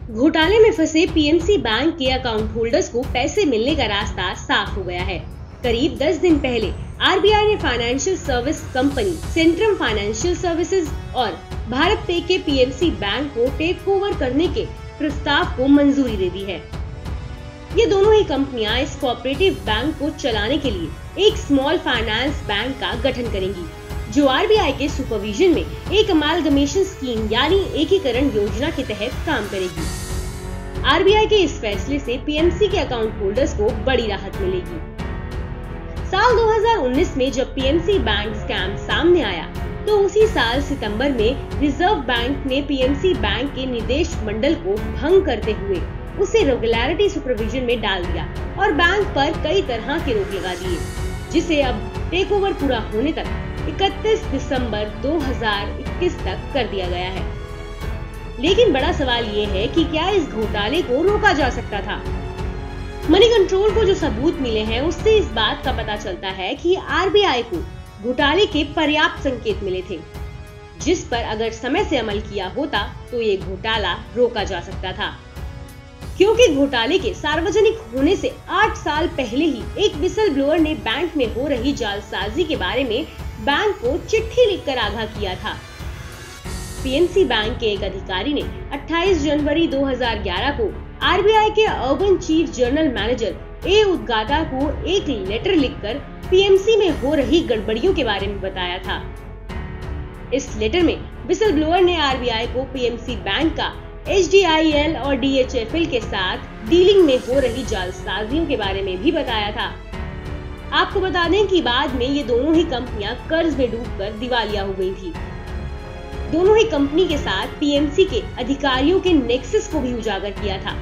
घोटाले में फंसे पीएमसी बैंक के अकाउंट होल्डर्स को पैसे मिलने का रास्ता साफ हो गया है। करीब 10 दिन पहले आरबीआई ने financial service company Centrum financial services और भारत पे के पीएमसी बैंक को टेक ओवर करने के प्रस्ताव को मंजूरी दे दी है। ये दोनों ही कंपनियां इस कोऑपरेटिव बैंक को चलाने के लिए एक स्मॉल फाइनेंस बैंक का गठन करेंगी, जो आरबीआई के सुपरविजन में एक अमालगमेशन स्कीम यानी एकीकरण योजना के तहत काम करेगी। आरबीआई के इस फैसले से पीएमसी के अकाउंट होल्डर्स को बड़ी राहत मिलेगी। साल 2019 में जब पीएमसी बैंक स्कैम सामने आया, तो उसी साल सितंबर में रिजर्व बैंक ने पीएमसी बैंक के निदेश मंडल को भंग करते हुए उसे रेगुलेटरी सुपरविजन में डाल दिया और बैंक पर कई तरह के रोक लगा दिए, जिसे अब टेक ओवर पूरा होने तक 31 दिसंबर 2021 तक कर दिया गया है। लेकिन बड़ा सवाल ये है कि क्या इस घोटाले को रोका जा सकता था? मनी कंट्रोल को जो सबूत मिले हैं, उससे इस बात का पता चलता है कि आरबीआई को घोटाले के पर्याप्त संकेत मिले थे, जिस पर अगर समय से अमल किया होता तो ये घोटाला रोका जा सकता था। क्योंकि घोटाले के सार्वजनिक होने से 8 साल पहले ही एक विसल ब्लोअर ने बैंक में हो रही जालसाजी के बारे में बैंक को चिट्ठी लिखकर आगाह किया था। पीएमसी बैंक के एक अधिकारी ने 28 जनवरी 2011 को आरबीआई के अर्बन चीफ जनरल मैनेजर ए उद्गाता को एक लेटर लिखकर पीएमसी में हो रही गड़बड़ियों के बारे में बताया था। इस लेटर में विसल ब्लोअर ने आरबीआई को पीएमसी बैंक का एचडीआईएल और डीएचएफएल के साथ डीलिंग में हो रही जालसाजियों के बारे में भी बताया था। आपको बता दें कि बाद में ये दोनों ही कंपनियां कर्ज में डूबकर दिवालिया हो गई थी। दोनों ही कंपनी के साथ पीएमसी के अधिकारियों के नेक्सस को भी उजागर किया था।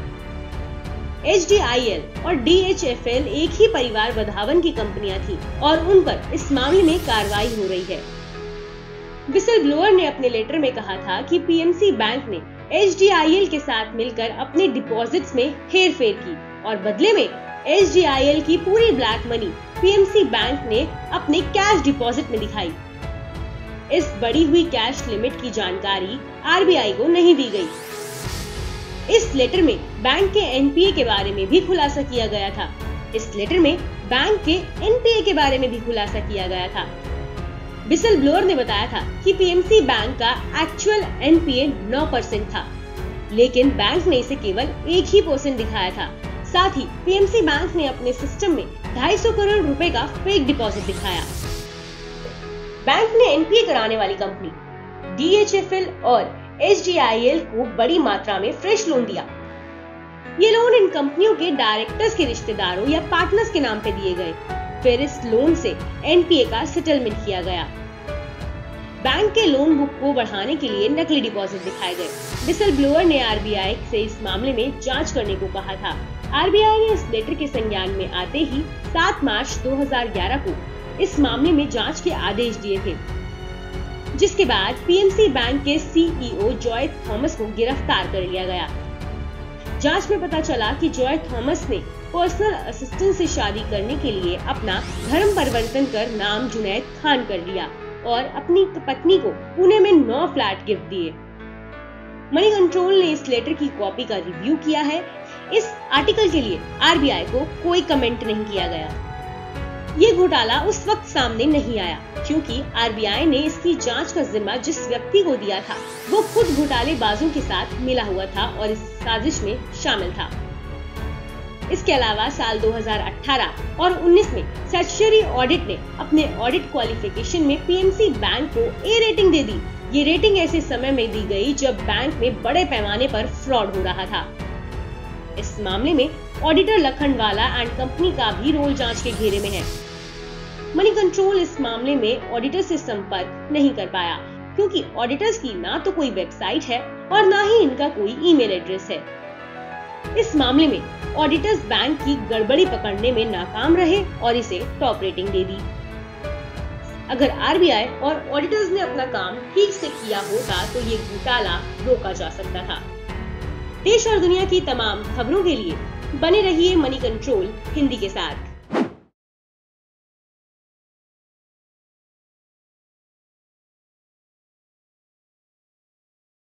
एचडीआईएल और डीएचएफएल एक ही परिवार वधावन की कंपनियां थी और उन पर इस मामले में कार्रवाई हो रही है। विसल ब्लोअर ने अपने लेटर में कहा था कि पीएमसी बैंक ने एचडीआईएल के साथ मिलकर अपने डिपॉजिट्स में हेरफेर की और बदले में एचडीआईएल की पूरी ब्लैक मनी पीएमसी बैंक ने अपने कैश डिपॉजिट में दिखाई। इस बढ़ी हुई कैश लिमिट की जानकारी आरबीआई को नहीं दी गई। इस लेटर में बैंक के एनपीए के बारे में भी खुलासा किया गया था। इस लेटर में बैंक के एनपीए के बारे में भी खुलासा किया गया था। विसल ब्लोअर ने बताया था कि पीएमसी बैंक का एक्चुअल एनपीए 9% था, लेकिन बैंक ने इसे केवल 1% दिखाया था। साथ ही पीएमसी बैंक ने अपने सिस्टम में 250 करोड़ रुपए का फेक डिपॉजिट दिखाया। बैंक ने एनपीए कराने वाली कंपनी डीएचएफएल और एचडीआईएल को बड़ी मात्रा में फ्रेश लोन दिया। ये लोन इन कंपनियों के डायरेक्टर्स के रिश्तेदारों या पार्टनर्स के नाम पे दिए गए। फिर इस लोन से एनपीए का सेटलमेंट किया गया। बैंक के लोन बुक को बढ़ाने के लिए नकली डिपॉजिट दिखाए गए। विसल ब्लोअर ने आरबीआई से इस मामले में जांच करने को कहा था। आरबीआई ने इस लेटर के संज्ञान में आते ही 7 मार्च 2011 को इस मामले में जांच के आदेश दिए थे, जिसके बाद पीएमसी बैंक के सीईओ जॉय थॉमस को गिरफ्तार कर लिया गया। जांच में पता चला कि जॉय थॉमस ने पर्सनल असिस्टेंट से शादी करने के लिए अपना धर्म परिवर्तन कर नाम जुनैद खान कर लिया और अपनी पत्नी को पुणे में 9 फ्लैट गिफ्ट दिए। मनी कंट्रोल ने इस लेटर की कॉपी का रिव्यू किया है। इस आर्टिकल के लिए आरबीआई को कोई कमेंट नहीं किया गया। ये घोटाला उस वक्त सामने नहीं आया क्योंकि आरबीआई ने इसकी जांच का जिम्मा जिस व्यक्ति को दिया था, वो खुद घोटालेबाजों के साथ मिला हुआ था और इस साजिश में शामिल था। इसके अलावा साल 2018 और 19 में स्टैट्यूटरी ऑडिट ने अपने ऑडिट क्वालिफिकेशन में पीएमसी बैंक को ए रेटिंग दे दी। ये रेटिंग ऐसे समय में दी गई जब बैंक में बड़े पैमाने पर फ्रॉड हो रहा था। इस मामले में ऑडिटर लखनवाला एंड कंपनी का भी रोल जांच के घेरे में है। मनी कंट्रोल इस मामले में ऑडिटर से संपर्क नहीं कर पाया क्योंकि ऑडिटर्स की ना तो कोई वेबसाइट है और ना ही इनका कोई ईमेल एड्रेस है। इस मामले में ऑडिटर्स बैंक की गड़बड़ी पकड़ने में नाकाम रहे और इसे टॉप रेटिंग दे दी। अगर आरबीआई और ऑडिटर्स ने अपना काम ठीक से किया होता तो ये घोटाला रोका जा सकता था। देश और दुनिया की तमाम खबरों के लिए बने रहिए मनी कंट्रोल हिंदी के साथ।